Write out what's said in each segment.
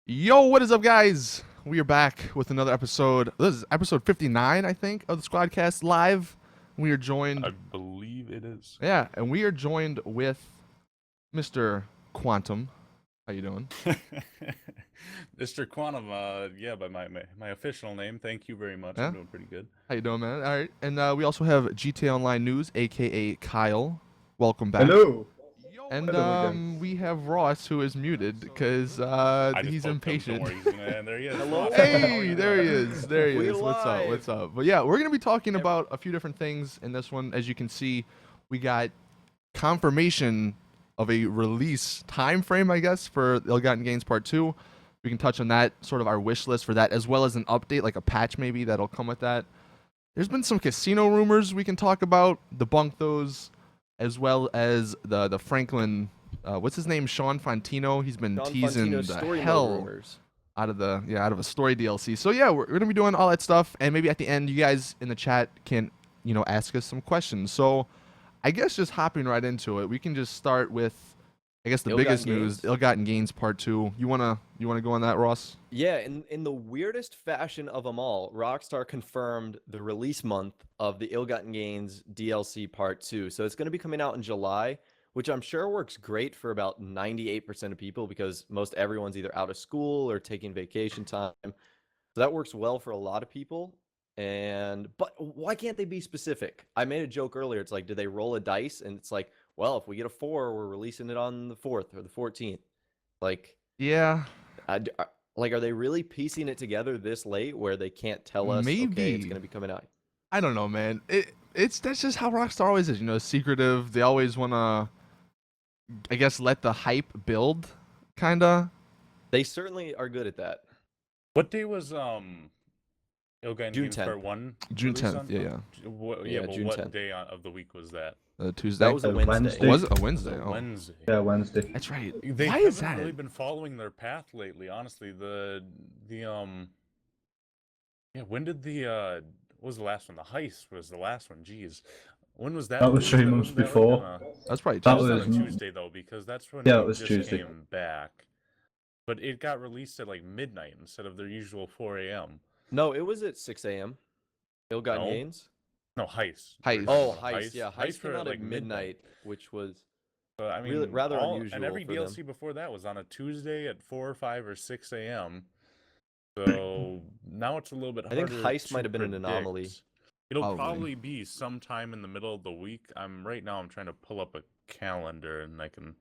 Yo, what is up, guys? We are back with another episode. This is episode 59, I think, of the Squadcast live. We are joined, I believe it is. yeah, and we are joined with Mr. Quantum. How you doing? Mr. Quantum, yeah, by my official name. Thank you very much. Yeah? I'm doing pretty good. How you doing, man? All right, and we also have GTA Online News, aka Kyle. Welcome back. Hello. And Hello again. we have Ross, who is muted because I just he's poked him, impatient. don't worry, he's gonna, and there he is. Hello? Ross, how are Hey, you there he doing? is. There he We're is. What's up? live. What's up? But yeah, we're gonna be talking about a few different things in this one. As you can see, we got confirmation of a release time frame, I guess, for Ill-Gotten Gains Part 2. We can touch on that, sort of our wish list for that, as well as an update, like a patch maybe that'll come with that. There's been some casino rumors we can talk about, debunk those, as well as the Franklin. What's his name? Sean Fantino. He's been Don teasing Fantino's the story mode hell rumors. out of a story DLC. So yeah, we're gonna be doing all that stuff, and maybe at the end, you guys in the chat can ask us some questions. So I guess just hopping right into it, we can just start with I guess the Ill-Gotten biggest news, Gains. Ill-Gotten Gains Part 2. You wanna go on that, Ross? Yeah, in the weirdest fashion of them all, Rockstar confirmed the release month of the Ill-Gotten Gains DLC Part 2. So it's going to be coming out in July, which I'm sure works great for about 98% of people because most everyone's either out of school or taking vacation time. So that works well for a lot of people. But why can't they be specific? I made a joke earlier. It's like, do they roll a dice? And it's like, well, if we get a 4, we're releasing it on the 4th or the 14th. Like, Yeah, are they really piecing it together this late where they can't tell us, okay, it's maybe. going to be coming out? I don't know, man. That's just how Rockstar always is. Secretive. They always wanna, I guess, let the hype build, kinda. They certainly are good at that. What day was Ill-Gotten June Games 10th. Part 1? June released 10th. on? Yeah, yeah. Yeah, But June what 10th. day of the week was that? Tuesday. That was a Wednesday. Was it a Wednesday? It was a Oh, Wednesday. Yeah, Wednesday. that's right. They Why haven't is that? really been following their path lately, honestly. When did what was the last one? The heist was the last one. Jeez. When was that? That was 3 months Wasn't that before. That's probably That Tuesday. was on a was- Tuesday though, because that's when Yeah, we it was just Tuesday. came back. But it got released at like midnight instead of their usual 4 a.m. No, it was at 6 a.m. Ill-Gotten No. Gains. No, heist. Heist. Oh, Heist. Yeah, Heist came were out at midnight, which was... So, I mean, really rather unusual and every for them. DLC before that was on a Tuesday at 4 or 5 or 6 a.m. So now it's a little bit I harder. think Heist to might have been an predict. anomaly. It'll Probably. probably be sometime in the middle of the week. I'm trying to pull up a calendar and I can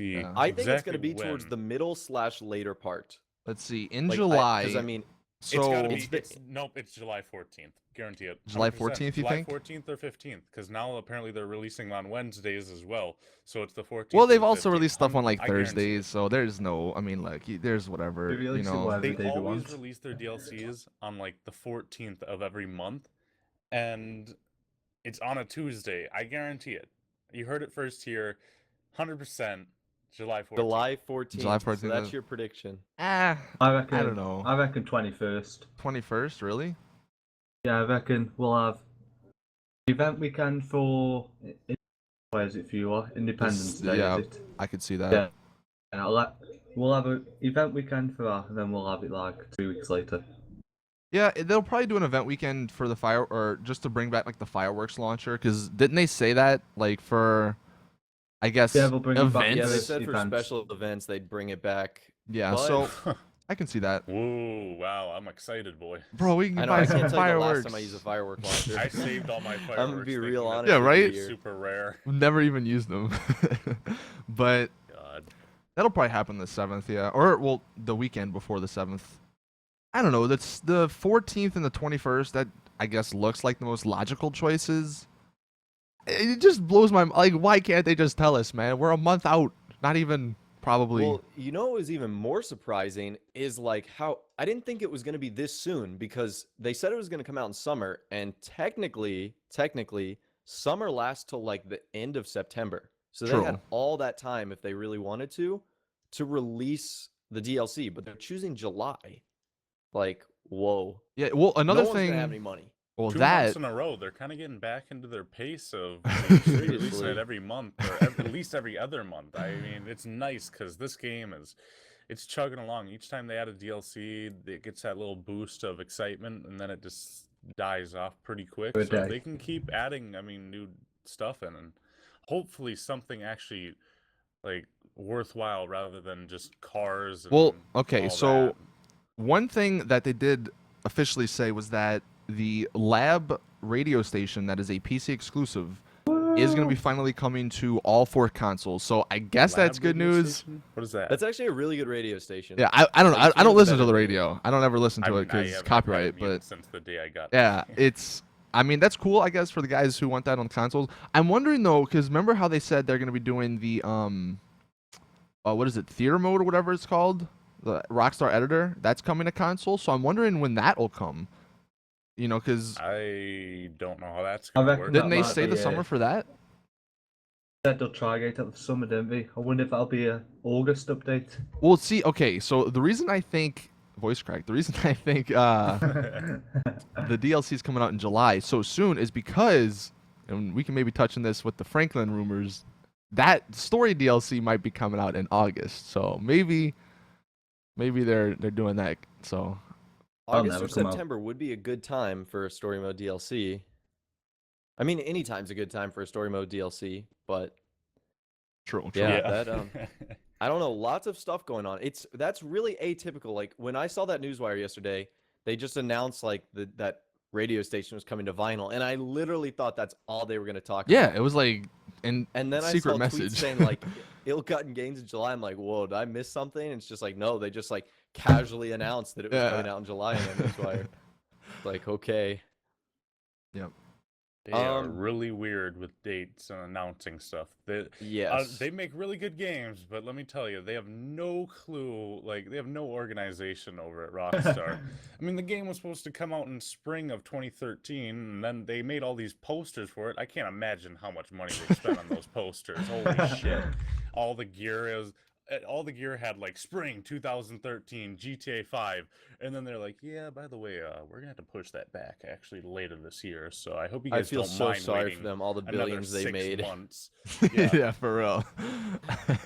see. Yeah. I think it's going exactly to be towards when. the middle/later part. Let's see. In Like, July. Because, I mean, It's gotta so be. Nope. It's July 14th. Guarantee it. July 100%. 14th, you July think? 14th or 15th? Because now apparently they're releasing on Wednesdays as well. So it's the 14th. well, or they've the also 15th. released stuff on I like guarantee it. Thursdays, so there's no. I mean, like there's whatever. They release it whatever They day they always want. release their DLCs on like the 14th of every month, and it's on a Tuesday. I guarantee it. You heard it first here, 100%. July 14th. July 14th. July So 14th. that's your prediction. I I don't know. I reckon 21st. 21st, really? Yeah, I reckon we'll have event weekend for. Where is it for you? Independence Day. yeah. Is it? I could see that. Yeah. And we'll have an event weekend for that, and then we'll have it like 2 weeks later. Yeah, they'll probably do an event weekend for the fire, or just to bring back like the fireworks launcher. Because didn't they say that like for, I guess, Yeah, they'll bring it back. events? Yeah, they Yes, said for events. special events they'd bring it back. Yeah, But- so I can see that, Whoa, wow, I'm excited, boy. bro. We can I know, buy I some can't tell you the last fireworks. time I used a firework launcher. I saved all my fireworks. I'm gonna be real thinking honest. that Yeah, with right? you it's here. super rare. Never even used them, but God. that'll probably happen the 7th. Yeah, or well, the weekend before the 7th. I don't know. That's the 14th and the 21st. That I guess looks like the most logical choices. It just blows my like. Why can't they just tell us, man? We're a month out. Not even probably. Well, you know what was even more surprising is like how I didn't think it was going to be this soon because they said it was going to come out in summer, and technically, summer lasts till like the end of September. So they True. had all that time if they really wanted to release the DLC, but they're choosing July. Like, whoa. Yeah. Well, another no one's thing. gonna have any money. Well, 2 that months in a row, they're kind of getting back into their pace of releasing Seriously. it every month, or at least every other month. I mean, it's nice because this game is, it's chugging along. Each time they add a DLC, it gets that little boost of excitement, and then it just dies off pretty quick. Good So if day. they can keep adding, new stuff in, and hopefully something actually like worthwhile rather than just cars and Well, okay, all so that. one thing that they did officially say was that the lab radio station that is a PC exclusive is going to be finally coming to all 4 consoles. So I guess that's Lab good radio news. station? What is that? That's actually a really good radio station. Yeah, I don't Like, it's I one don't of the listen to better the radios. radio. I don't ever listen to it I because haven't had copyright. it muted But since the day I got yeah, there. it's. I mean, that's cool, I guess, for the guys who want that on consoles. I'm wondering though, because remember how they said they're going to be doing the what is it, theater mode or whatever it's called, the Rockstar Editor. That's coming to console. So I'm wondering when that will come. You know, because I don't know how that's I gonna reckon work. didn't that they might say be the it. summer for that? Said they'll try it at the summer, didn't they? I wonder if that'll be a August update. Well, see, okay, so the reason I think voice crack, the reason I think the DLC is coming out in July so soon is because, and we can maybe touch on this with the Franklin rumors, that story DLC might be coming out in August. So maybe they're doing that. So I'll August never or come out. September would be a good time for a story mode DLC. I mean, any time's a good time for a story mode DLC, but true. Yeah, that, I don't know, lots of stuff going on. That's really atypical. Like when I saw that newswire yesterday, they just announced like that radio station was coming to vinyl, and I literally thought that's all they were going to talk Yeah, about. it was like an And then secret I saw message tweets saying like ill-gotten gains in July. I'm like, whoa, did I miss something? And it's just like, no, they just like casually announced that it was Yeah. coming out in July in that newswire. Like, okay. Yep. They are really weird with dates and announcing stuff. Yes. They make really good games, but let me tell you, they have no clue. Like, they have no organization over at Rockstar. I mean, the game was supposed to come out in spring of 2013, and then they made all these posters for it. I can't imagine how much money they spent on those posters. Holy shit. All the gear had like spring 2013 GTA 5, and then they're like, yeah, by the way, we're gonna have to push that back actually later this year. So I hope you I guys feel don't so mind sorry waiting for them, all the another billions they 6 made. months. Yeah, for real.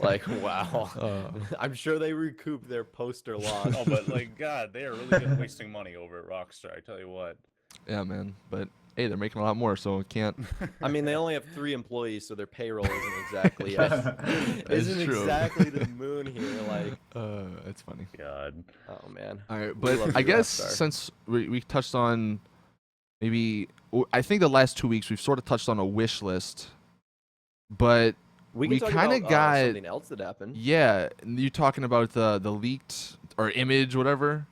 Like, wow. Uh, I'm sure they recouped their poster loss. Oh, but like, God, they are really good at wasting money over at Rockstar. I tell you what. yeah, man. But hey, they're making a lot more, so it can't. I mean, they only have 3 employees, so their payroll isn't exactly true. exactly to the moon here. Like, It's funny. God. oh man. All right, We love but I you, guess Rockstar. since we touched on I think the last 2 weeks we've sort of touched on a wish list, but We we can talk kinda about got- something else that happened. yeah, you talking about the leaked or image, whatever,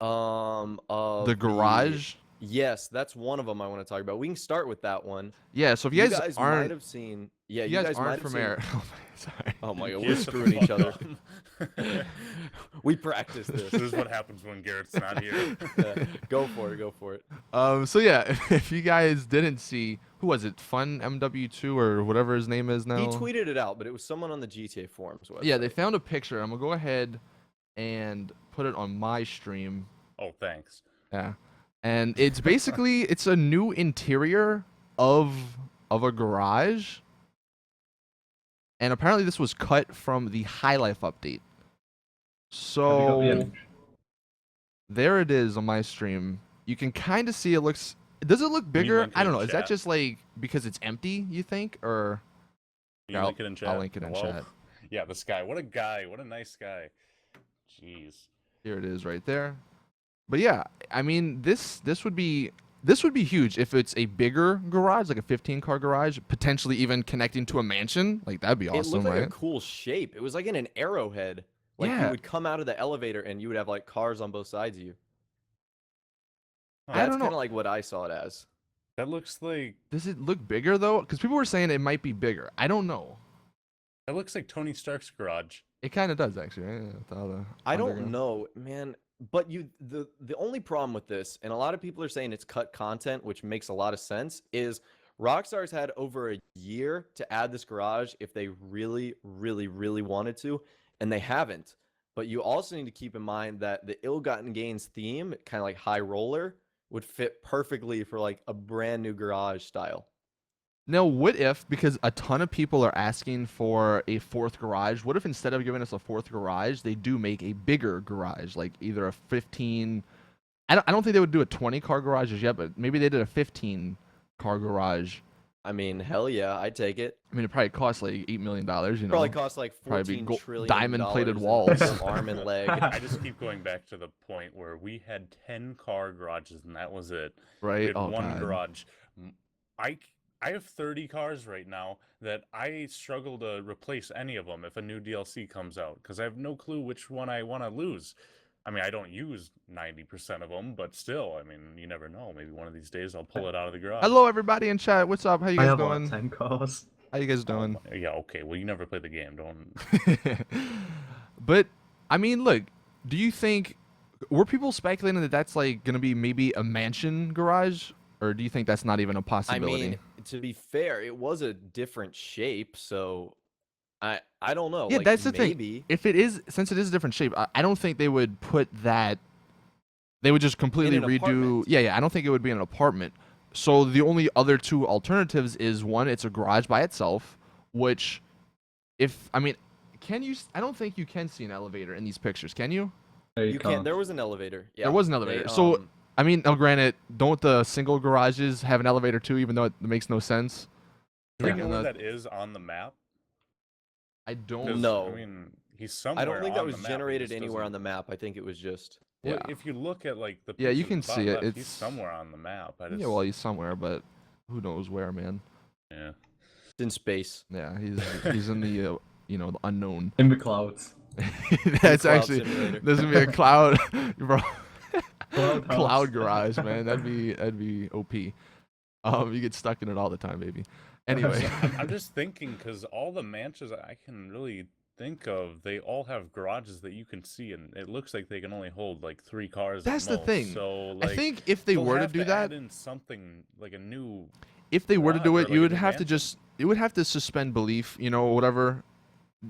Of the garage. Yes, that's one of them I want to talk about. We can start with that one. Yeah, so if you guys might aren't, have seen. Yeah, you guys might aren't have from seen. air. Oh my, sorry. Oh my god, Yeah, we're shut the screwing each fuck other. up. We practice This this. is what happens when Garrett's not here. Go for it. Go for it. So yeah, if you guys didn't see, who was it? Fun MW2 or whatever his name is now. He tweeted it out, but it was someone on the GTA forums website. Yeah, they found a picture. I'm gonna go ahead and put it on my stream. Oh, thanks. Yeah, and it's basically it's a new interior of a garage, and apparently this was cut from the High Life update. Have you got the So image? there it is on my stream. You can kind of see it looks. Does it look bigger? link it I don't in know. Is that chat? just like because it's empty? You think, or Can Yeah, you link it in chat? I'll link it in Whoa. chat. Yeah, this guy. What a guy. What a nice guy. Jeez. Here it is right there. But yeah, I mean this would be huge if it's a bigger garage, like a 15-car garage, potentially even connecting to a mansion. Like that'd be It awesome, looked like a right? cool shape. It was like in an arrowhead. Like Yeah. you would come out of the elevator and you would have like cars on both sides of you. I That's don't kind of know. like what I saw it as. That looks like Does it look bigger though? Because people were saying it might be bigger. I don't know. Tony Stark's garage. It kind of does actually. Right? Without the I don't underground. know, man. But the only problem with this, and a lot of people are saying it's cut content, which makes a lot of sense, is Rockstar's had over a year to add this garage if they really, really, really wanted to, and they haven't. But you also need to keep in mind that the Ill-Gotten Gains theme, kind of like High Roller, would fit perfectly for like a brand new garage style. Now, what if, because a ton of people are asking for a fourth garage, what if instead of giving us a fourth garage, they do make a bigger garage, like either a 15, I don't think they would do a 20-car garage as yet, but maybe they did a 15-car garage. I mean, hell yeah, I'd take it. I mean, it probably costs like $8 million, you know. Probably costs like Probably be 14 trillion diamond-plated in walls. arm and leg. I just keep going back to the point where we had 10 car garages and that was it. We Right? had Oh, one God. garage. I have 30 cars right now that I struggle to replace any of them if a new DLC comes out because I have no clue which one I want to lose. I mean, I don't use 90% of them, but still, I mean, you never know. Maybe one of these days I'll pull it out of the garage. Hello, everybody in chat. What's up? How you I guys have doing? like 10 cars. How you guys Oh doing? yeah, okay. Well, you never played the game. Don't. But I mean, look, do you think were people speculating that that's like gonna be maybe a mansion garage, or do you think that's not even a I possibility? mean, to be fair, it was a different shape, so I don't know. Yeah, like, that's the maybe. thing. If it is, since it is a different shape, I don't think they would put that. They would just completely an redo. apartment. Yeah. I don't think it would be an apartment. So the only other two alternatives is one, it's a garage by itself, which, if I mean, can you? I don't think you can see an elevator in these pictures. Can you? No, You can't. can't. There was an elevator. Yeah, There was an they, elevator. So I mean, now granted, don't the single garages have an elevator too? Even though it makes no sense. Do we Like, know in where the- that is on the map? I 'Cause, don't. No. I mean, he's somewhere. I don't think that on was the map, he generated just anywhere on doesn't- the map. I think it was just. Well, Yeah. if you look at like the Yeah, you pictures can at the see bottom it. left, he's It's- somewhere on the map. I just, Yeah, well, he's somewhere, but who knows where, man? yeah. It's in space. Yeah, he's in the the unknown. In the clouds. That's Cloud actually simulator. there's gonna be a cloud, bro. Cloud Cloud house. garage, man. That'd be OP. You get stuck in it all the time, baby. Anyway, I'm just thinking because all the mansions I can really think of, they all have garages that you can see, and it looks like they can only hold like 3 cars. at That's the most. thing. So like, I think if they they'll were to have do add that, in something like a new. if they were to do garage it, or, you like, would a have to mansion. just you would have to suspend belief, whatever.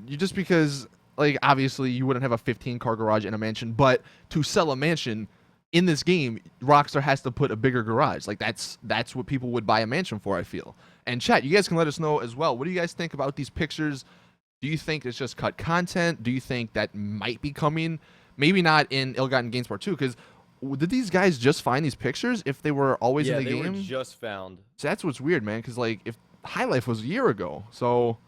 You just because like obviously you wouldn't have a 15-car garage in a mansion, but to sell a mansion in this game, Rockstar has to put a bigger garage. Like that's what people would buy a mansion for, I feel. And chat, you guys can let us know as well. What do you guys think about these pictures? Do you think it's just cut content? Do you think that might be coming? Maybe not in Ill-Gotten Gains Part 2, because did these guys just find these pictures if they were always Yeah, in the they game? were just found. So that's what's weird, man, because like if High Life was a year ago, so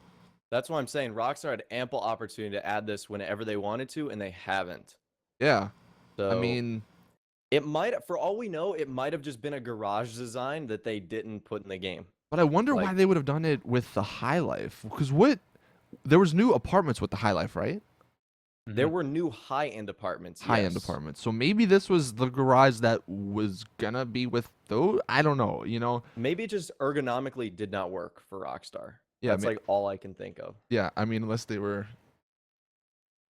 That's why I'm saying Rockstar had ample opportunity to add this whenever they wanted to, and they haven't. yeah. So I mean, it might, for all we know, it might have just been a garage design that they didn't put in the game. but I wonder why like- they would have done it with the High Life, because there was new apartments with the High Life, right? There were new high-end apartments. High-end yes. apartments. So maybe this was the garage that was gonna be with those. I don't know. Maybe it just ergonomically did not work for Rockstar. Yeah, That's like all I can think of. yeah. I mean, unless they were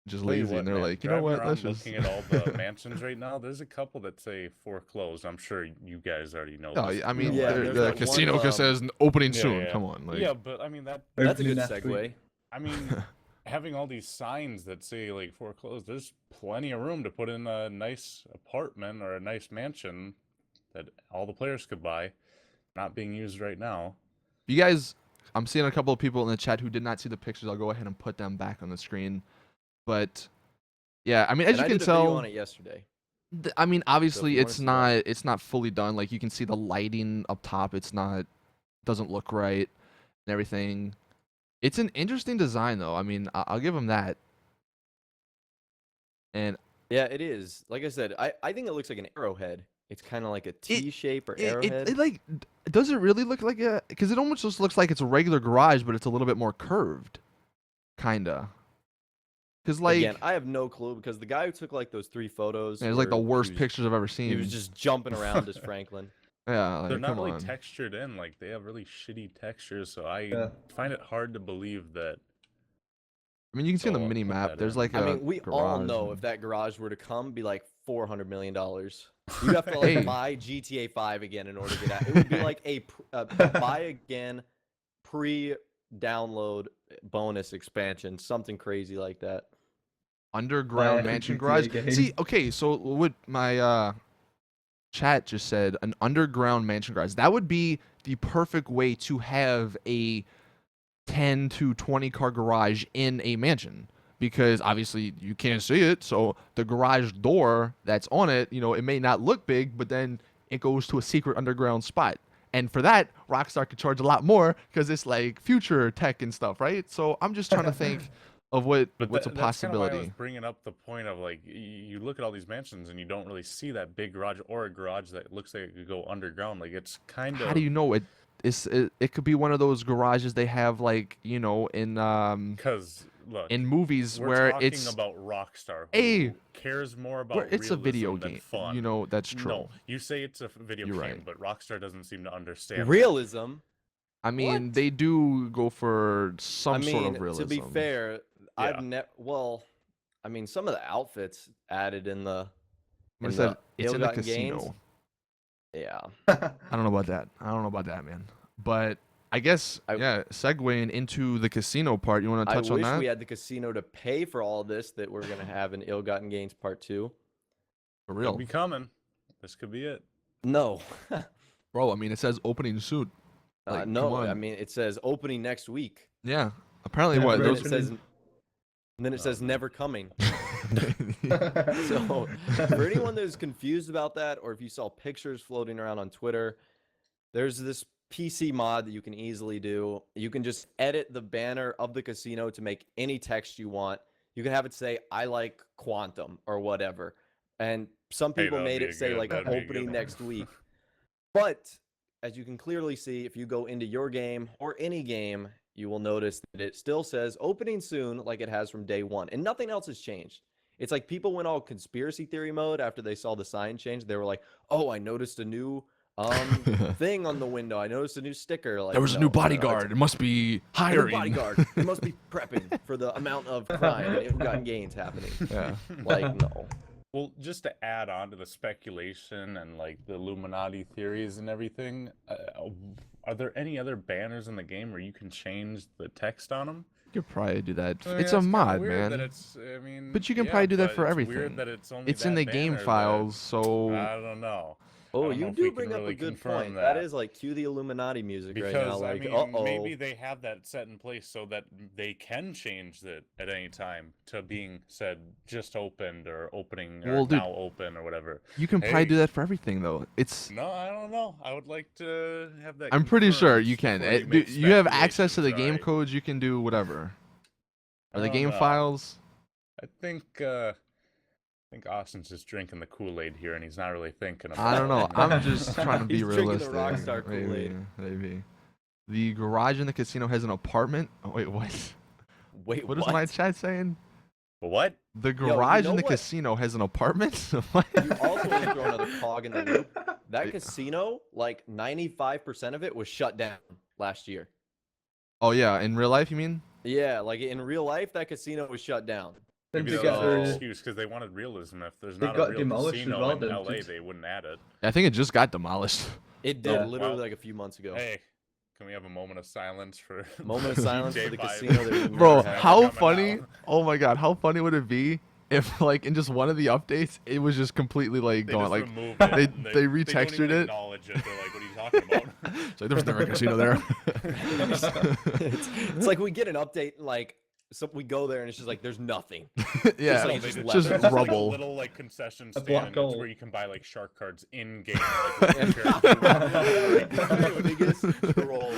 just Tell you lazy what, and they're man, like, you know driving what? around Let's just. looking at all the mansions right now. There's a couple that say foreclosed. I'm sure you guys already know. Oh, this. I mean, Yeah, the there's that one, casino says opening Yeah, soon. yeah. Come on, like, Yeah, but I mean that. That's a Opening good next week. segue. I mean, having all these signs that say like foreclosed, there's plenty of room to put in a nice apartment or a nice mansion that all the players could buy, not being used right now. you guys, I'm seeing a couple of people in the chat who did not see the pictures. I'll go ahead and put them back on the screen. But yeah, I mean, as And you I can did a video tell, on it yesterday. I mean, obviously you wanna it's see not that. fully done. Like you can see the lighting up top. It's not doesn't look right and everything. It's an interesting design though. I mean, I'll give them that. And Yeah, it is. Like I said, I think it looks like an arrowhead. It's kind of like a T shape or arrowhead. it like does it really look like a? Because it almost just looks like it's a regular garage, but it's a little bit more curved, kinda. Because like Again, I have no clue because the guy who took like those 3 photos. it's like the were- he worst was- pictures I've ever seen. He was just jumping around as Franklin. yeah, like, They're not come really on. textured in. Like they have really shitty textures, so I Yeah. find it hard to believe that. I mean, you can see on the I'll mini put map. that There's in. like I a mean, we all garage know and- if that garage were to come, be like $400 million. You have to like Hey. buy GTA 5 again in order to get out. It would be like a buy again, pre-download bonus expansion, something crazy like that. underground Like a mansion GTA garage. game. See, okay, so what my chat just said an underground mansion garage. That would be the perfect way to have a 10 to 20 car garage in a mansion, because obviously you can't see it. So the garage door that's on it, it may not look big, but then it goes to a secret underground spot. And for that, Rockstar could charge a lot more because it's like future tech and stuff, right? So I'm just trying to think of what's a That's kind of why I was possibility. bringing up the point of like you look at all these mansions and you don't really see that big garage or a garage that looks like it could go underground. Like it's kind How of. do you know it? It could be one of those garages they have like in Because look, in movies we're where talking it's about Rockstar, who Hey, cares more about where it's a video realism than game. fun. That's true. No, you say it's a video You're game, right. but Rockstar doesn't seem to understand that. Realism. I mean, What? they do go for I some sort mean, of realism. to be fair, Yeah. some of the outfits added in the When it said it's in a ill-gotten gains. casino. Yeah. I don't know about that. Man. But I guess, segueing into the casino part, you want to touch I on wish that? we had the casino to pay for all this that we're gonna have in Ill-Gotten Gains Part 2. For Could real. be coming. This could be it. No. Bro, I mean, it says opening soon. Like, come no, on. I mean it says opening next week. Yeah. Apparently, Yeah, what? but Those... And then it says never coming. Yeah. So for anyone that is confused about that, or if you saw pictures floating around on Twitter, there's this PC mod that you can easily do. You can just edit the banner of the casino to make any text you want. You can have it say, I like Quantum or whatever. And some Hey, people that'd made be it a say good- like that'd be a good opening one. next week. But as you can clearly see, if you go into your game or any game, you will notice that it still says opening soon like it has from day one. And nothing else has changed. It's like people went all conspiracy theory mode after they saw the sign change. They were like, oh, I noticed a new thing on the window. I noticed a new sticker. Like, There was a no, new no, no, bodyguard. It must be New hiring. bodyguard. They must be prepping for the amount of crime and ill-gotten gains happening. Yeah. Like, no. Well, just to add on to the speculation and like the Illuminati theories and everything, are there any other banners in the game where you can change the text on them? You could probably do that. I mean, It's a that's kinda mod, weird that man. it's, I mean, But you can yeah, probably do that but for it's everything. Weird that it's only It's in that the game banner files, that, so I don't know. Oh, don't know you if we do can bring up really a good confirm point. that. That is like cue the Illuminati music Because right now. Like, I mean, maybe they have that set in place so that they can change it at any time to being said just opened or opening or Well, dude, now open or whatever. you can probably do Hey. that for everything, though. It's No, I don't know. I would like to have that. I'm pretty sure confirmed you can. before make You have access to the speculations, game alright? codes. You can do whatever. Or the I don't game know. files. I think Austin's just drinking the Kool-Aid here, and he's not really thinking about I don't know. it. I'm just trying to be He's drinking the realistic. Rockstar Kool-Aid. Maybe. The garage in the casino has an apartment. Oh wait, what? wait, What is my chat saying? What? The you garage know in the what? casino has an apartment. What? You also want to throw another cog in the loop. That casino, like 95% of it was shut down last year. Oh yeah, in real life, you mean? Yeah, like in real life, that casino was shut down. Maybe They that got was an the- excuse because they wanted realism. If there's They not a got real demolished as casino well, in didn't LA, it? they wouldn't add it. I think it just got demolished. It did Yeah. literally Well, like a few months ago. Hey, can we have a moment of silence for Moment of silence for the J5? casino that we Bro, never had. how Coming funny? out. Oh my god, how funny would it be if like in just one of the updates it was just completely like They going just like removed it. they- and they don't even retextured it. acknowledge it. They're like, what are you talking about? it's like there was never a casino there. it's like we get an update and like so we go there and it's just like there's nothing. yeah, like, They just did- left just it. there's like a rubble. little like concession A stand black and it's hole. where you can buy like shark cards in game. Like, with your character. Biggest troll.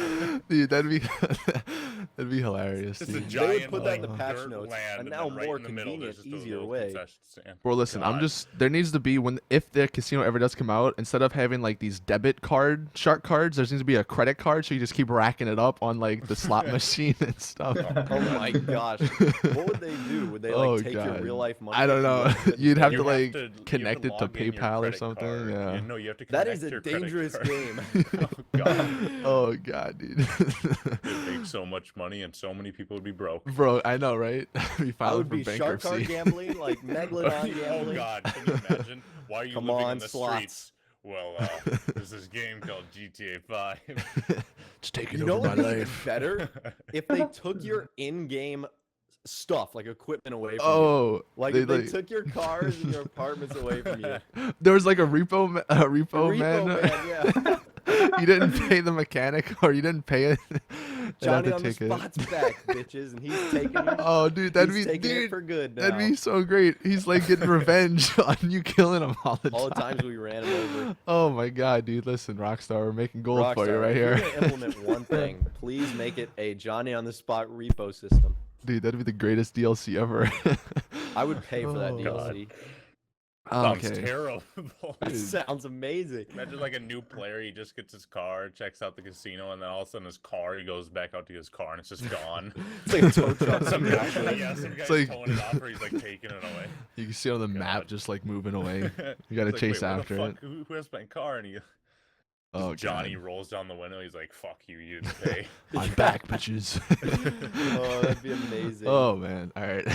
Dude, that'd be that'd be hilarious. Just a dude. They would giant put that in like, the patch dirt notes, land, a and now then right more in the middle, convenient, there's just a easier little way. concession stand. Bro, listen, I'm God. just there needs to be if the casino ever does come out, instead of having like these debit card shark cards, there needs to be a credit card so you just keep racking it up on like the slot machine and stuff. Oh my gosh. What would they do? Would they like Oh, take your God. real life money? I don't and know. load it You'd have instead? to, You like, you have connect it to log in your PayPal or credit something, card. yeah. No, you have to That connect is a your credit dangerous card. game. Oh, God. Oh god, dude. It'd make so much money and so many people would be broke. Bro, I know, right? We I filed would for be shark card bankruptcy. gambling, like Megalodon Oh gambling. God, can you imagine? Why are you Come living on, in the slots. streets? Well, there's this game called GTA 5. Just taking You know over what my would be even life. better? If they took your in-game stuff, like equipment away from you. Oh, Like if they took your cars and your apartments away from you. there was like a repo Repo man. man, yeah. You didn't pay the mechanic, or you didn't pay it. They'd have Johnny to on the take it. spot's back, bitches, and he's taking it. Oh, dude, that'd He's be taking it dude, for good now. that'd be so great. He's like getting revenge on you killing him all the time. All the times we ran him over. Oh my god, dude! Listen, Rockstar, we're making gold for you Rockstar, right if you're here. gonna implement one thing, please make it a Johnny on the spot repo system. Dude, that'd be the greatest DLC ever. I would pay for that Oh, DLC. Sounds Okay. terrible. That Dude. sounds amazing. Imagine like a new player, he just gets his car, checks out the casino, and then all of a sudden his car, he goes back out to his car, and it's just gone. It's like a tow truck. some Some guy, yeah, some guy's like- towing it off, or he's like taking it away. You can see it on the map God. just like moving away. You gotta It's like, chase "Wait, what the after fuck? it. Who has my car? And he, Oh Johnny god. rolls down the window. He's like, "Fuck you, you didn't pay." I'm back, bitches. Oh, that'd be amazing. Oh man. All right.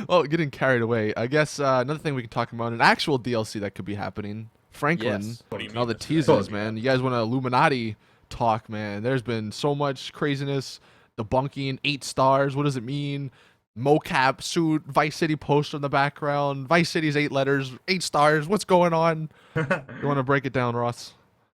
Well, getting carried away. I guess another thing we can talk about, an actual DLC that could be happening. Franklin. Yes. What do you And all mean the this is teasers, actually man. You guys want to Illuminati talk, man? There's been so much craziness. Debunking 8 stars. What does it mean? Mocap suit, Vice City poster in the background. Vice City's 8 letters, 8 stars. What's going on? You want to break it down, Ross?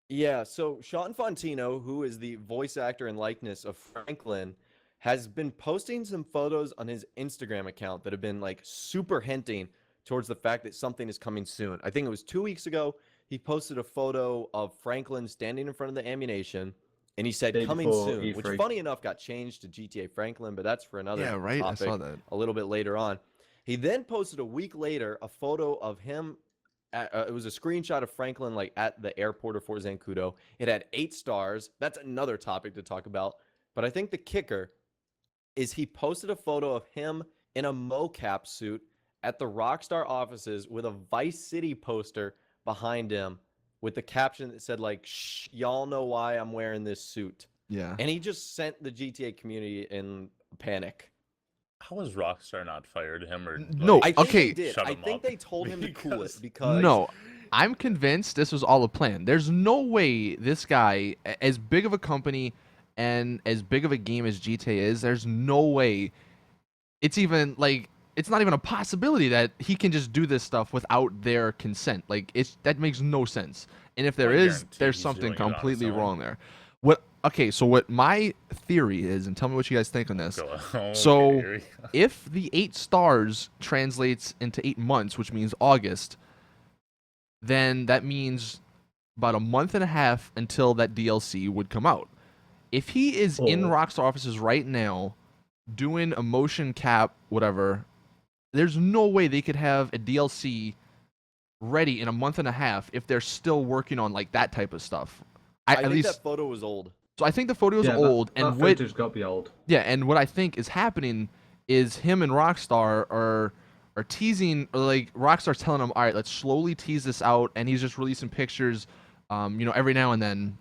Yeah, so Sean Fontino, who is the voice actor and likeness of Franklin, has been posting some photos on his Instagram account that have been like super hinting towards the fact that something is coming soon. I think it was 2 weeks ago. He posted a photo of Franklin standing in front of the ammunition, and he said Day coming before soon, which E3. funny enough got changed to GTA Franklin, but that's for another Yeah, right. I topic saw that. a little bit later on. He then posted a week later a photo of him. It was a screenshot of Franklin like at the airport of Fort Zancudo. It had 8 stars. That's another topic to talk about. But I think the kicker is he posted a photo of him in a mocap suit at the Rockstar offices with a Vice City poster behind him with the caption that said like, "Shh, y'all know why I'm wearing this suit." Yeah. And he just sent the GTA community in panic. How has Rockstar not fired him or? No, like, I think Okay. they did. Shut I him think up. they told him to cool it because No, I'm convinced this was all a plan. There's no way this guy, as big of a company and as big of a game as GTA is, there's no way it's even like it's not even a possibility that he can just do this stuff without their consent. Like that makes no sense. And if there I is, guarantee there's he's something doing it on his completely own. wrong there. So what my theory is, and tell me what you guys think on this. Okay, So- here we go. If the 8 stars translates into 8 months, which means August, then that means about a month and a half until that DLC would come out. If he is in Oh. Rockstar offices right now doing a motion cap, whatever, there's no way they could have a DLC ready in a month and a half if they're still working on like that type of stuff. I At think least, that photo was old. so I think the photo is Yeah, old, that and what footage got to be old. yeah, and what I think is happening is him and Rockstar are teasing, or like Rockstar's telling him, all right, let's slowly tease this out, and he's just releasing pictures, every now and then,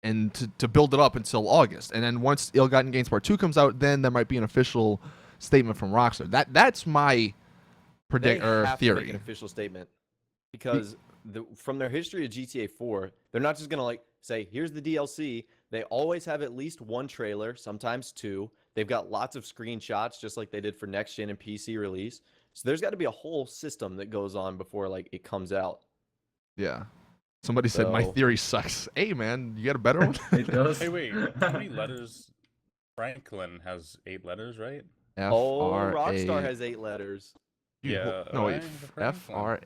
and to build it up until August, and then once Ill-Gotten Gains Part 2 comes out, then there might be an official statement from Rockstar. That's my They have to make theory. an official statement because from their history of GTA 4, they're not just gonna like say, "Here's the DLC." They always have at least one trailer, sometimes 2. They've got lots of screenshots, just like they did for next gen and PC release. So there's got to be a whole system that goes on before like it comes out. Yeah. Somebody said my So- theory sucks. Hey man, you got a better one? It does. Hey, wait. How many letters? Franklin has 8 letters, right? Oh, F-R-A- Rockstar has 8 letters. Dude, Yeah, no wait. right, Franklin.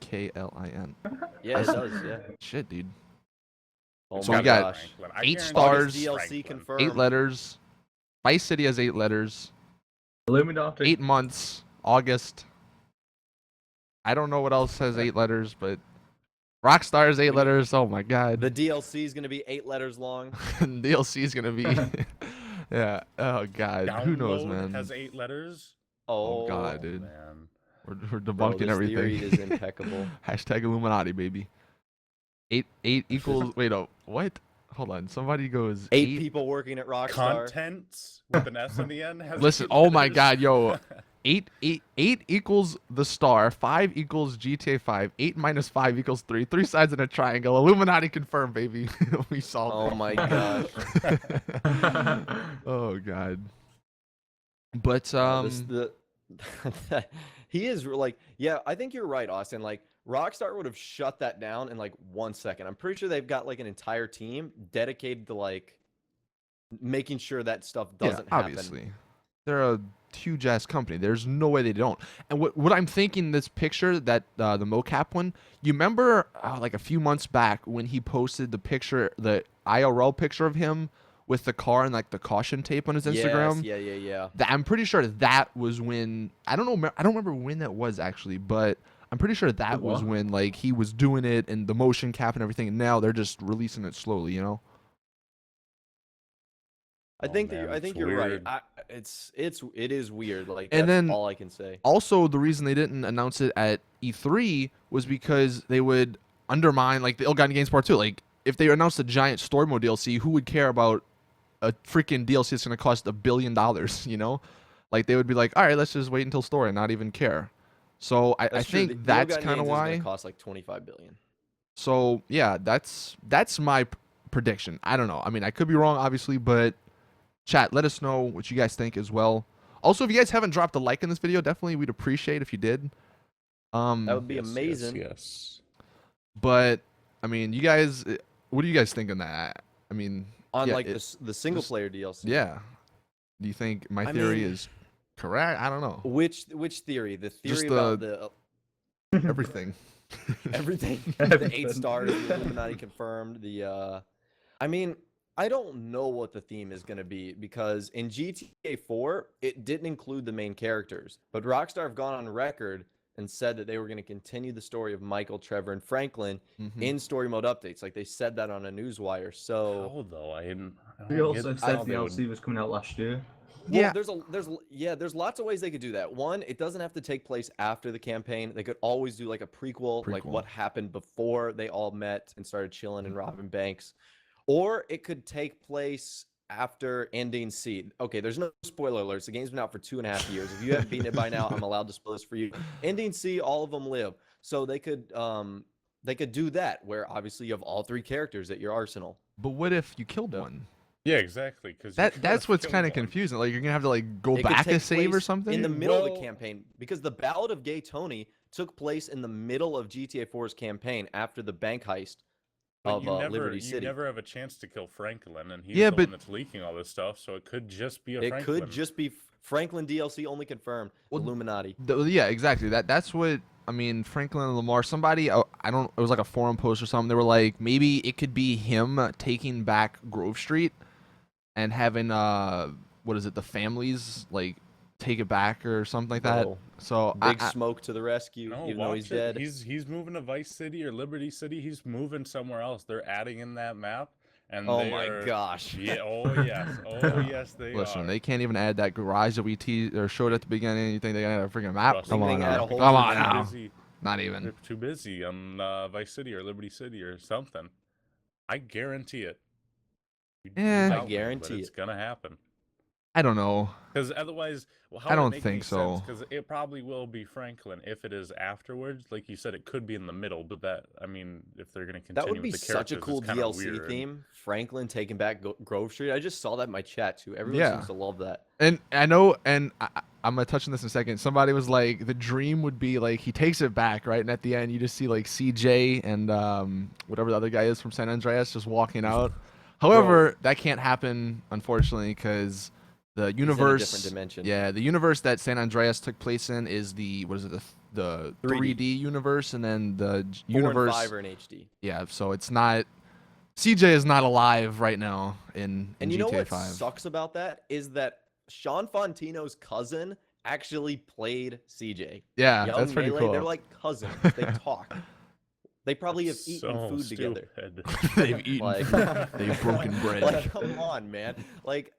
Frankklin. Yeah, it does. Yeah. Shit, dude. Oh So my we got gosh. Franklin. I 8 guarantee stars. it's DLC Franklin. confirmed. 8 letters. Vice City has 8 letters. Illuminati. 8 months. August. I don't know what else has 8 letters, but Rockstar has 8 letters. Oh my god. The DLC is going to be 8 letters long. DLC is gonna be. Yeah. Oh god. Who knows, Download man? has 8 letters. Oh, god, dude. Man. We're Bro, debunking this everything. theory is impeccable. Hashtag Illuminati, baby. 8 equals. Wait, oh, what? Hold on. Somebody goes 8 people working at Rockstar. Content with an S on the end has Listen, 8 oh my letters. god, yo. Eight equals the star. 5 equals GTA 5. 8 minus 5 equals 3. 3 sides in a triangle. Illuminati confirmed, baby. We solved Oh it. my gosh. Oh god. But He is like, yeah, I think you're right, Austin. Like Rockstar would have shut that down in like 1 second. I'm pretty sure they've got like an entire team dedicated to like making sure that stuff doesn't happen. obviously. They're a huge ass company. There's no way they don't. And what I'm thinking, this picture that the mocap one, you remember like a few months back when he posted the picture, the IRL picture of him with the car and like the caution tape on his Instagram? Yes, yeah. I'm pretty sure that was when, I don't remember when that was actually, but I'm pretty sure that was What? when like he was doing it and the motion cap and everything, and now they're just releasing it slowly, you know? I think man, I think it's you're weird. right. It is weird. Like And that's then- all I can say. Also, the reason they didn't announce it at E3 was because they would undermine like the Ill-Gotten Gains Part 2. Like, if they announced a giant story mode DLC, who would care about a freaking DLC that's going to cost $1 billion, you know? Like, they would be like, all right, let's just wait until story and not even care. So I That's true. think The that's Ill-Gotten kind of Gains is why. gonna cost like 25 billion. So, yeah, that's my prediction. I don't know. I mean, I could be wrong, obviously, but chat, let us know what you guys think as well. Also, if you guys haven't dropped a like in this video, definitely we'd appreciate if you did. That would be Yes, amazing. Yes. But I mean, you guys, what do you guys think on that? I mean, On yeah, like it- the single just- player DLC. yeah. Do you think my I theory mean- is correct? I don't know. Which theory? The theory Just about the Everything. everything. The 8 Everything. stars, the Illuminati confirmed. I mean, I don't know what the theme is going to be because in GTA 4, it didn't include the main characters. But Rockstar have gone on record and said that they were going to continue the story of Michael, Trevor, and Franklin Mhm. in story mode updates. Like they said that on a newswire. So How though? I don't We get also how said they would- DLC was coming out last year. well, Yeah. there's lots of ways they could do that. One, it doesn't have to take place after the campaign. They could always do like a prequel, like Prequel. what happened before they all met and started chilling and robbing banks. Or it could take place after ending C. Okay, there's no spoiler alerts. The game's been out for 2.5 years. If you haven't beaten it by now, I'm allowed to spoil this for you. Ending C, all of them live. So they could do that where obviously you have all 3 characters at your arsenal. But what if you killed Yeah. one? Yeah, exactly. Because That's what's kind of confusing. Like, you're gonna have to like go It could back take a save or place something. in the middle of the Well- campaign because the Ballad of Gay Tony took place in the middle of GTA 4's campaign after the bank heist But of you never, Liberty you City. never have a chance to kill Franklin, and he's Yeah, the but- one that's leaking all this stuff. So it could just be a It Franklin. could just be Franklin DLC only confirmed. Well, Illuminati. Yeah, exactly. That's what I mean. Franklin and Lamar. Somebody, I don't. It was like a forum post or something. They were like, maybe it could be him taking back Grove Street and having what is it? The families like take it back or something like that. Bro, So Big I, Smoke to the rescue, No, even though he's watch it. dead. He's moving to Vice City or Liberty City. He's moving somewhere else. They're adding in that map, and Oh they my are- gosh. Yeah. Oh yes. Oh yes. They listen, are. they can't even add that garage that we teased or showed at the beginning. You think they got a freaking map? Trust Come me, on they add now. a whole Come new on map. now. Busy. Not even. They're too busy on Vice City or Liberty City or something. I guarantee it. Eh. I guarantee it's gonna happen. I don't know. Because otherwise, well, how I would it don't make think any so. Because it probably will be Franklin if it is afterwards. Like you said, it could be in the middle, but that I mean, if they're gonna continue That would be with the such a characters, cool it's kinda DLC weird. theme. Franklin taking back Grove Street. I just saw that in my chat too. Everyone Yeah. seems to love that. And I know, and I'm gonna touch on this in a second. Somebody was like, the dream would be like he takes it back, right? And at the end, you just see like CJ and whatever the other guy is from San Andreas just walking out. However, that can't happen, unfortunately, because the He's in a universe, different dimension. yeah, the universe that San Andreas took place in is the what is it, the 3D. 3D universe, and then the 4 universe, and 5 are in HD. yeah. So it's not. CJ is not alive right now in And you know GTA what 5. sucks about that is that Sean Fontino's cousin actually played CJ. Yeah, Young that's pretty Melee, cool. They're like cousins. They talk. They probably have eaten So food together. stupid. They've eaten. Like- They've broken bread. Like, come on, man. Like,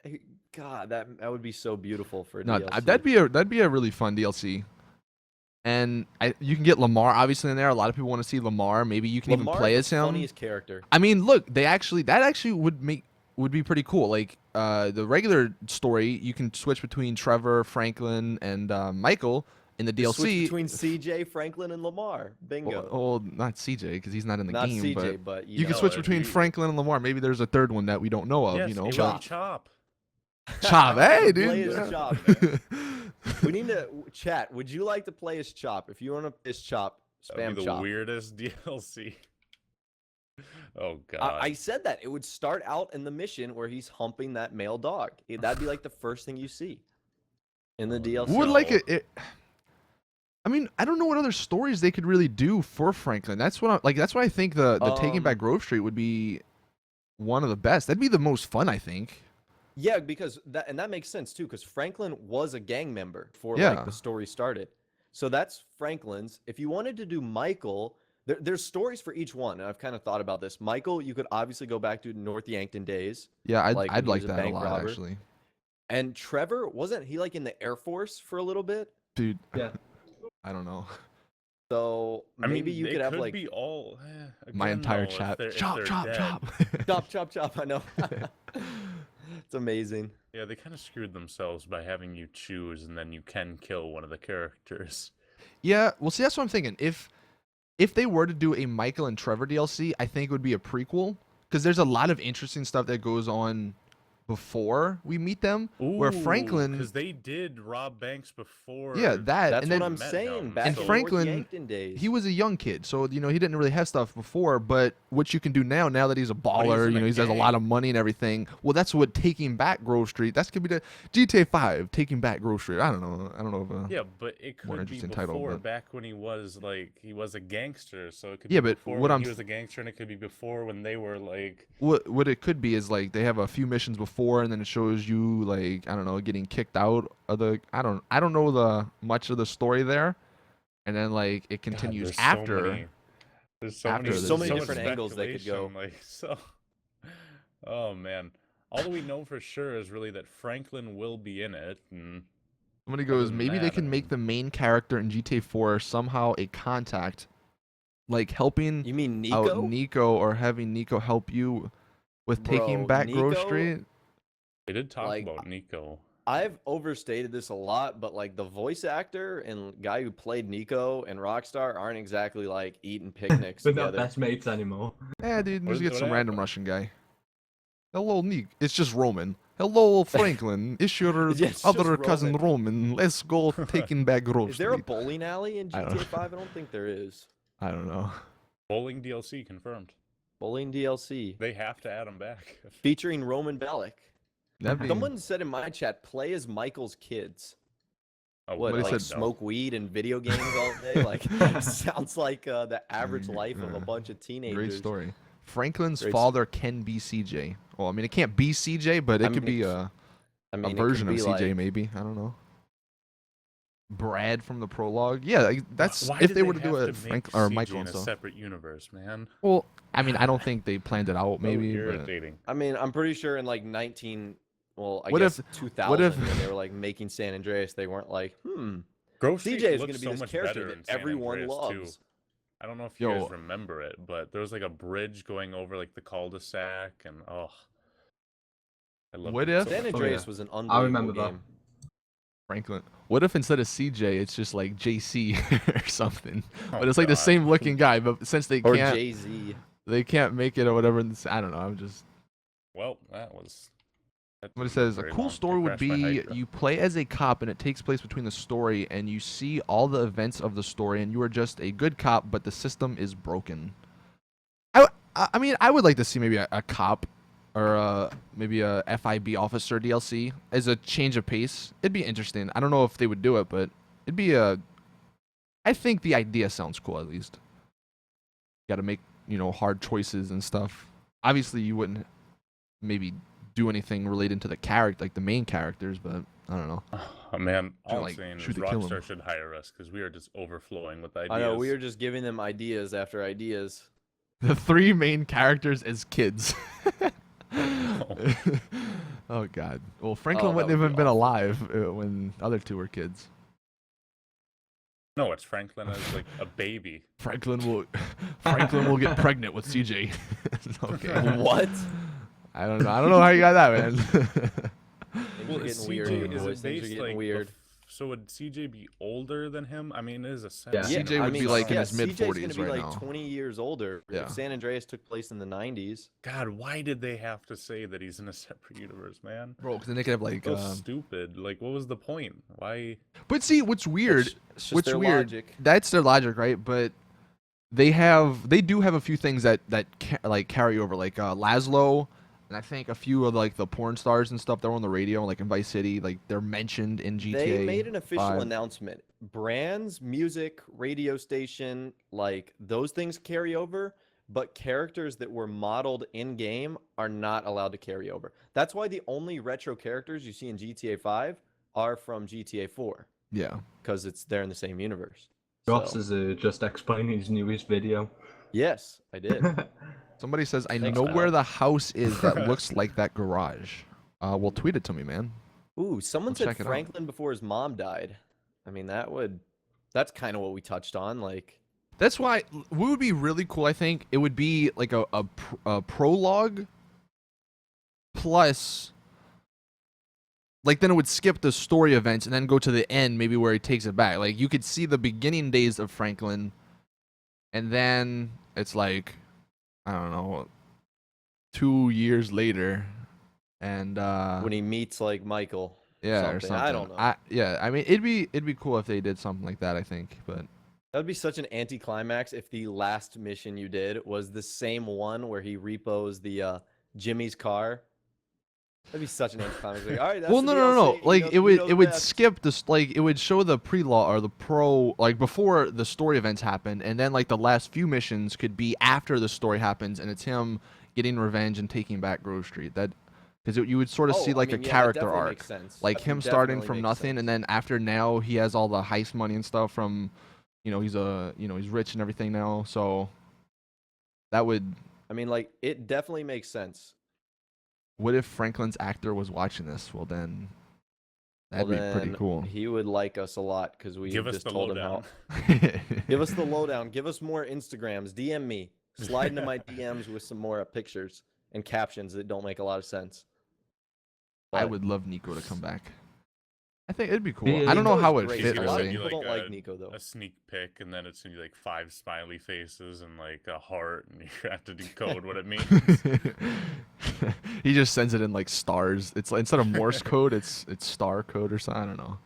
God, that would be so beautiful for a No, DLC. that'd be a really fun DLC. And you can get Lamar obviously in there. A lot of people want to see Lamar. Maybe you can Lamar's even play the as him. funniest character. I mean, look, that actually would make would be pretty cool. Like the regular story, you can switch between Trevor, Franklin, and Michael. In the DLC, Switch between CJ, Franklin, and Lamar. Bingo. well, not CJ because he's not in the Not game. CJ, but but you can know. switch if between you- Franklin and Lamar. Maybe there's a third one that we don't know of. Yes, You know, it but- would be Chop. Chop, hey, Play dude. as Chop. We need to chat. Would you like to play as Chop? If you want to play as Chop, That'd spam be the Chop. weirdest DLC. Oh god. I said that it would start out in the mission where he's humping that male dog. That'd be like the first thing you see in the DLC. Would like No. it. I mean, I don't know what other stories they could really do for Franklin. That's what that's why I think the Taking Back Grove Street would be one of the best. That'd be the most fun, I think. Yeah, because that makes sense too. Because Franklin was a gang member before Yeah. like the story started. So that's Franklin's. If you wanted to do Michael, there's stories for each one. And I've kind of thought about this. Michael, you could obviously go back to North Yankton days. Yeah, I'd Like, I'd he like was a that a bank lot robber. actually, And Trevor, wasn't he like in the Air Force for a little bit? dude. Yeah. I don't know. So I mean, maybe you they could have like be all My again, entire though, if chat. they're- if Chop, they're chop, dead. chop. chop, chop, chop. I know. It's amazing. Yeah, they kind of screwed themselves by having you choose, and then you can kill one of the characters. Yeah, well, see, that's what I'm thinking. If they were to do a Michael and Trevor DLC, I think it would be a prequel because there's a lot of interesting stuff that goes on before we meet them. Where Franklin, because they did rob banks before. yeah, that That's and what then I'm met saying. him, Back And in North Franklin, Yankton days. he was a young kid, so he didn't really have stuff before. But what you can do now that he's a baller, in a he has a lot gang. of money and everything. Well, that's what Taking Back Grove Street. That's gonna be the GTA 5 Taking Back Grove Street. I don't know. If, Yeah, but it More could be interesting before, title, but- back when he was a gangster. So it could Yeah, be but before what when I'm he was a gangster, and it could be before when they were like. what it could be is like they have a few missions before, and then it shows you like I don't know getting kicked out of the I don't know the much of the story there, and then like it God, continues there's after. So many, there's so after many, this. So many much different angles they could go. speculation, Like so. Oh man, all that we know for sure is really that Franklin will be in it, and Somebody goes, than maybe they that, can I make mean- the main character in GTA 4 somehow a contact, like helping You mean out Nico? Nico or having Nico help you with taking Bro, back Grove Nico- Street. they did talk Like, about Nico. I've overstated this a lot, but like the voice actor and guy who played Nico and Rockstar aren't exactly like eating picnics We're not together. best mates anymore. Yeah, dude, What just is- get what some random happened? Russian guy. Hello, Nick. It's just Roman. Hello, Franklin. It's your Yeah, it's other just cousin Roman. Roman. Let's go taking back Grove Is there a Street. bowling alley in I don't GTA know. 5? I don't think there is. I don't know. Bowling DLC confirmed. Bowling DLC They have to add him back. featuring Roman Bellic. That'd be, Someone said in my chat, play as Michael's kids. Oh, What, What he like said- smoke weed and video games all day? Like, sounds like the average life of a bunch of teenagers. great story. Franklin's Great father can be CJ. Well, I mean, it can't be CJ, but it I could mean, be it a I mean, it could version of be CJ, like- maybe. I don't know. Brad from the prologue. Yeah, like, that's Why if did they were to do have a make Frank or CJ Michael in and a stuff. separate universe, man. Well, I mean, I don't think they planned it out. So Maybe. but- irritating. I mean, I'm pretty sure in like 19, well, I What guess if- 2000, what if- when they were like making San Andreas, they weren't like, Grove Street CJ is looks going to be so this much character better that in San everyone Andreas, loves. too. I don't know if you Yo. guys remember it, but there was like a bridge going over like the cul-de-sac, and I love What it if- so San much. Andreas yeah. was an unbelievable remember that. game. Franklin. What if instead of CJ, it's just like JC or something? Oh, But it's like the God. same looking guy, but since they Or can't, Jay-Z. they can't make it or whatever. I don't know. I'm just. Well, that was. that What it didn't says, a very cool long to story would crash my be Hydra. you play as a cop and it takes place between the story and you see all the events of the story and you are just a good cop, but the system is broken. I mean, I would like to see maybe a cop or maybe a FIB officer DLC as a change of pace. It'd be interesting. I don't know if they would do it, but it'd be I think the idea sounds cool at least. Got to make, hard choices and stuff. Obviously, you wouldn't maybe do anything related to the character, like the main characters, but I don't know. Oh, man, all like, I'm saying shoot is to kill 'em. Rockstar should hire us because we are just overflowing with ideas. I know, we are just giving them ideas after ideas. The three main characters as kids. Oh God. Well, Franklin Oh, that wouldn't would have be been awful. alive when the other two were kids. No, it's Franklin as like a baby. Franklin will get pregnant with CJ. Okay. What? I don't know. I don't know how you got that, man. Things Well, are is getting weird. CJ is boys. it Things are based getting like weird. so would CJ be older than him? I mean, it is a Yeah. sense. Yeah, CJ would be like in his CJ's mid-40s gonna be right like now. 20 years older. Yeah. If San Andreas took place in the 90s. God, why did they have to say that he's in a separate universe, man? Bro, because then they could have like. So stupid. Like, what was the point? Why? But see, what's weird? It's just What's their weird? logic. That's their logic, right? But they do have a few things that like carry over, like Laszlo, and I think a few of like the porn stars and stuff that were on the radio, like in Vice City, like they're mentioned in GTA. They made an official 5. announcement. Brands, music, radio station, like those things carry over, but characters that were modeled in game are not allowed to carry over. That's why the only retro characters you see in GTA 5 are from GTA 4 Yeah. because they're in the same universe. Ross So, is just explaining his newest video. yes, I did. Somebody says, I Thanks, know pal. where the house is that looks like that garage. Well, tweet it to me, man. Ooh, someone I'll said check it out. Franklin before his mom died. I mean, that's kind of what we touched on. Like, That's why what would be really cool, I think, it would be like a prologue plus, like, then it would skip the story events and then go to the end, maybe where he takes it back. Like, you could see the beginning days of Franklin, and then it's like, I don't know, 2 years later, and when he meets like Michael. yeah, or something. something. I don't know. Yeah, I mean, it'd be cool if they did something like that, I think, but. That would be such an anticlimax if the last mission you did was the same one where he repos the Jimmy's car. That'd be such an anticlimax. Like, all right, that's Well, the no. DLC, Like you know it the would best. skip this. Like it would show the pre-law or the pro, like before the story events happened, and then like the last few missions could be after the story happens, and it's him getting revenge and taking back Grove Street. That because you would sort of see Oh, I like mean, a yeah, that character definitely arc, makes sense. like That him starting definitely from makes nothing, sense. and then after now he has all the heist money and stuff from, he's rich and everything now. So that would. I mean, like, it definitely makes sense. What if Franklin's actor was watching this? Well, then that'd Well, be pretty then cool. He would like us a lot because we Give us just the told him lowdown. how. Give us the lowdown. Give us more Instagrams. DM me. Slide into my DMs with some more pictures and captions that don't make a lot of sense. I But would love Nico to come back. I think it'd be cool. Yeah, I don't know Nico's how it great. He's fit A gonna lot of send you really. people like don't like Nico though. a sneak pic, and then it's gonna be like 5 smiley faces and like a heart, and you have to decode what it means. He just sends it in like stars. It's like, instead of Morse code, it's star code or something. I don't know.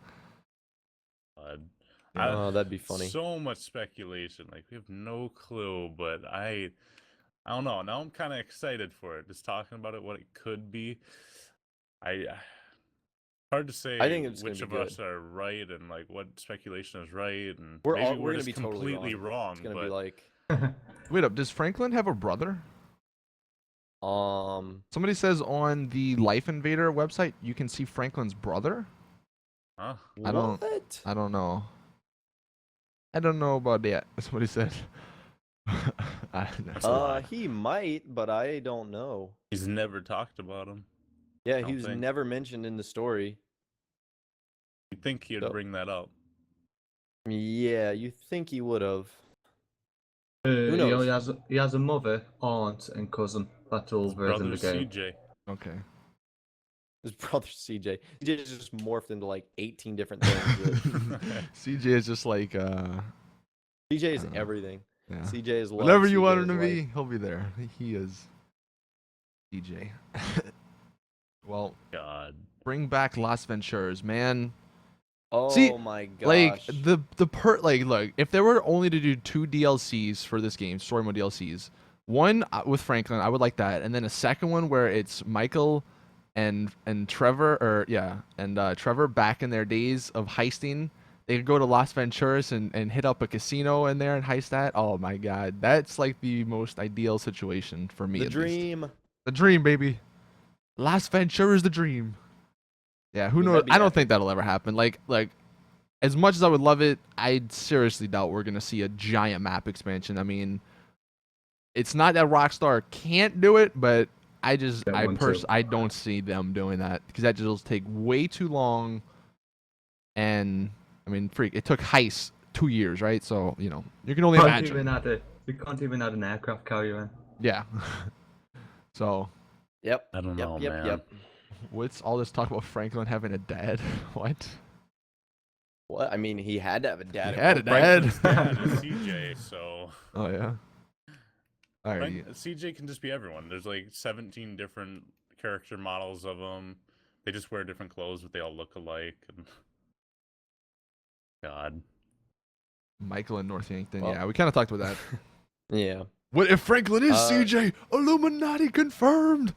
Oh, that'd be funny. So much speculation. Like we have no clue, but I don't know. Now I'm kind of excited for it. Just talking about it, what it could be. Hard to say I think it's gonna which be of good. us are right and like what speculation is right, and We're maybe all- we're we're gonna just be totally completely wrong. It's gonna but be like, Wait up. Does Franklin have a brother? Somebody says on the Life Invader website you can see Franklin's brother. huh? I don't- what? I don't know. I don't know about that. That's what he said. That's a lie. He might, but I don't know. He's never talked about him. Yeah, don't he was think. never mentioned in the story. You'd think he'd So- bring that up. Yeah, you think he would have. He knows? only has a mother, aunt, and cousin. That's all His there is brother in the game. CJ. Okay. His brother CJ. CJ just morphed into like 18 different things. CJ is just like CJ is don't know. everything. yeah. CJ is love. Whatever you CJ want him is to life. be, he'll be there. He is DJ. Well, God. bring back Las Venturas, man. Oh See, my gosh. Like look, if there were only to do 2 DLCs for this game, story mode DLCs, one with Franklin, I would like that, and then a second one where it's Michael and Trevor, Trevor back in their days of heisting. They could go to Las Venturas and hit up a casino in there and heist that. Oh my god, that's like the most ideal situation for me. the at least. dream. The dream, baby. Las Venturas, the dream. Yeah, who I mean, knows? that'd be I don't epic. think that'll ever happen. Like, as much as I would love it, I seriously doubt we're gonna see a giant map expansion. I mean, it's not that Rockstar can't do it, but I don't see them doing that because that just will take way too long. And I mean, it took Heist 2 years, right? So you can only imagine. We can't even add an aircraft carrier in. Yeah. So Yep. I don't know, man. Yep. What's all this talk about Franklin having a dad? What? What? I mean, he had to have a dad. He at had one a point. dad. Franklin's dad is CJ, so Oh yeah. All right. CJ can just be everyone. There's like 17 different character models of them. They just wear different clothes, but they all look alike. And... God. Michael and North Yankton. Well- Yeah, we kind of talked about that. Yeah. What if Franklin is Uh, CJ? Illuminati confirmed.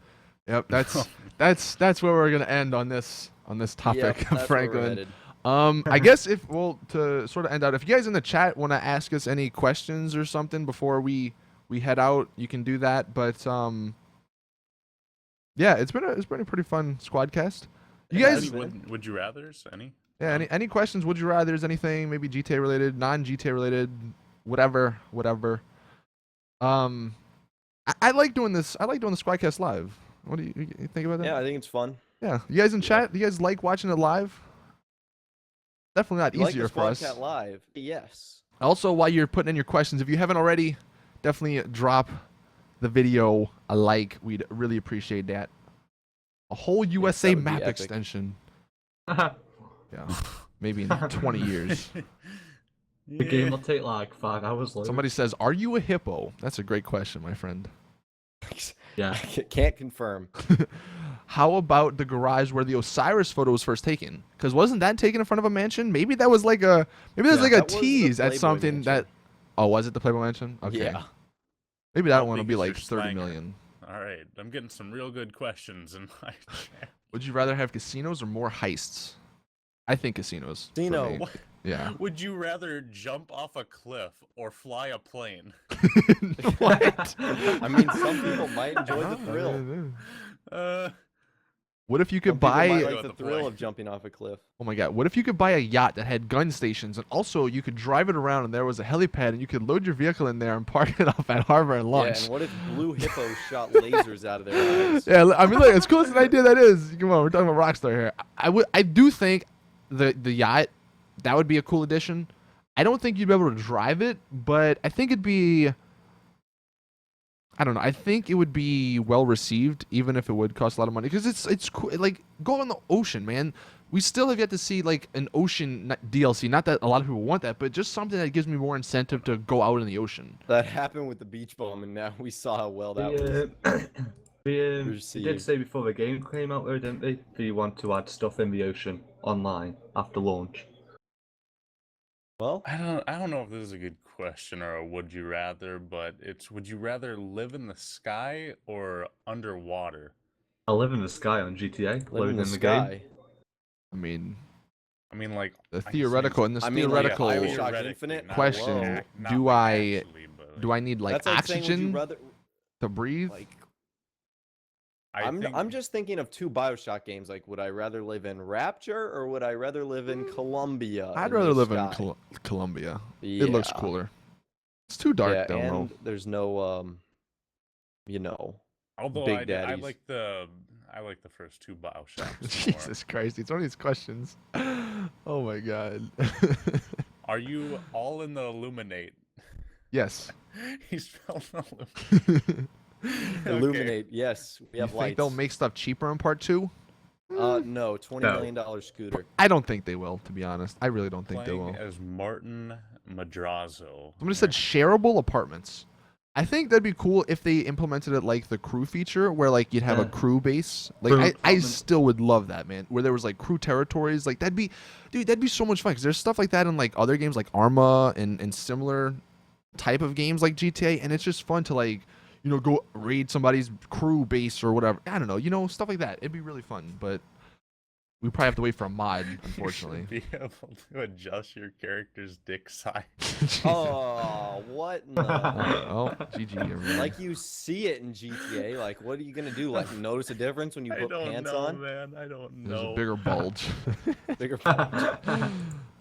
Yep, that's where we're gonna end on this topic Yep, of that's where we're Franklin. headed. I guess to sort of end out, if you guys in the chat want to ask us any questions or something before we head out, you can do that. But yeah, it's been a pretty fun Squadcast. You Yeah, guys, it's- Would you rather's? Any? yeah, any questions? Would you rather's anything? Maybe GTA related, non-GTA related, whatever. I like doing this. I like doing the Squadcast live. What do you think about that? Yeah, I think it's fun. Yeah. You guys in chat? You guys like watching it live? Definitely not You easier like the for us. Squadcast live? Yes. Also, while you're putting in your questions, if you haven't already, definitely drop the video a like. We'd really appreciate that. A whole USA that would be map epic. extension. Yeah. Maybe in 20 years. The game will take like 5 hours. Loaded. Somebody says, "Are you a hippo?" That's a great question, my friend. Yeah. Can't confirm. How about the garage where the Osiris photo was first taken? Because wasn't that taken in front of a mansion? Maybe that was like a Yeah. a That was the tease at Playboy something mansion. that. Oh, was it the Playboy Mansion? Okay. Yeah. Maybe that How one will big be is like your 30 slanger? million. All right, I'm getting some real good questions in my chat. Would you rather have casinos or more heists? I think casinos. for Casino. me. Yeah. Would you rather jump off a cliff or fly a plane? What? I mean, some people might enjoy the thrill. What if you could Some people buy? might Go like with the the thrill plane. of jumping off a cliff. Oh my god! What if you could buy a yacht that had gun stations and also you could drive it around and there was a helipad and you could load your vehicle in there and park it off at harbor and Yeah, launch? and what if blue hippos shot lasers out of their eyes? Yeah, I mean, look, as cool as an idea that is, come on, we're talking about Rockstar here. I do think the yacht, that would be a cool addition. I don't think you'd be able to drive it, but I think it'd be, I don't know. I think it would be well received, even if it would cost a lot of money, because it's cool. Like, go on the ocean, man. We still have yet to see like an ocean DLC. Not that a lot of people want that, but just something that gives me more incentive to go out in the ocean. That happened with the beach bum, and now we saw how well that was. We Received. did say before the game came out, though, didn't we? Do you want to add stuff in the ocean online after launch? Well, I don't know if this is a good question or a would you rather, but it's would you rather live in the sky or underwater? I live in the sky on GTA, live in loading the in the sky. game. I mean, I mean, like the I guess theoretical in this I mean, like, theoretical Bioshock theoretically, Infinite? not question, like not do like I actually, but, do I need like That's like saying, would you oxygen rather to breathe? like? I think, I'm just thinking of two Bioshock games. Like, would I rather live in Rapture or would I rather live in Columbia? I'd in rather the live sky? in Colombia. It looks Yeah. cooler. It's too dark Yeah, though. and there's no you know, although Big I Daddies. like the first two Bioshocks more. Jesus Christ! It's one of these questions. Oh my god. Are you all in the Illuminate? Yes. He spelled Illuminate. Illuminate. Yes, we You have think lights. they'll make stuff cheaper in part 2? No, $20 No. million scooter. I don't think they will, to be honest. I really don't think they Playing will. as Martin Madrazo. Somebody said shareable apartments. I think that'd be cool if they implemented it like the crew feature, where like you'd have a Yeah. crew base. Like Crew I apartment. still would love that, man. Where there was like crew territories. Like that'd be so much fun. Because there's stuff like that in like other games like Arma and similar type of games like GTA, and it's just fun to like, you know, go raid somebody's crew base or whatever. I don't know, you know, stuff like that. It'd be really fun, but we probably have to wait for a mod, unfortunately. You should be able to adjust your character's dick size. Oh, what in the? Oh, GG. everyone. Like you see it in GTA. Like, what are you gonna do? Like, notice a difference when you I put don't pants know, on? man. I don't There's know. a bigger bulge. Bigger.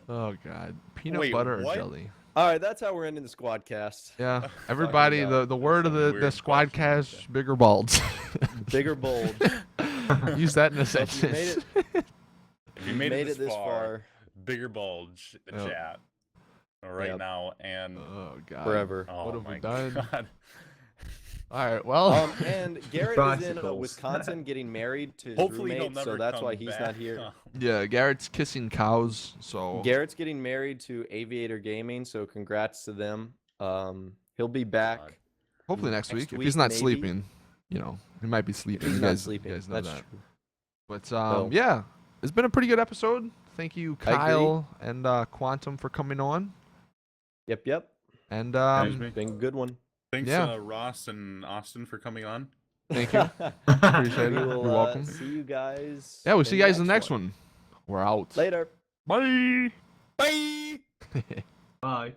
Oh god, peanut Wait, butter what? or jelly? All right, that's how we're ending the Squadcast. Yeah, everybody, hell. the word of the Weird Squadcast, questions. bigger bulge. Bigger bold. Use that in a So if you made sentence. it, If you made, it this far, far, bigger bulge in the Yep. chat right Yep. now and Oh god. forever. oh What have we my done? God. All right. Well, And Garrett is in Bicycles. Wisconsin getting married to his Hopefully he'll roommate, never so that's come why he's back. not here. yeah, Garrett's kissing cows. So Garrett's getting married to Aviator Gaming, so congrats to them. He'll be back. God. hopefully next next week. If week, he's not maybe. sleeping, he might be If sleeping. he's You not guys, sleeping. you guys know That's that. true. But So- yeah, it's been a pretty good episode. Thank you, I agree. Kyle and Quantum, for coming on. Yep. And Thanks, mate. Been a good one. Thanks, Yeah. Ross and Austin, for coming on. Thank you. Appreciate We it. will You're welcome. see you guys. Yeah, we'll see you guys in the next one. We're out. Later. Bye. Bye. Bye.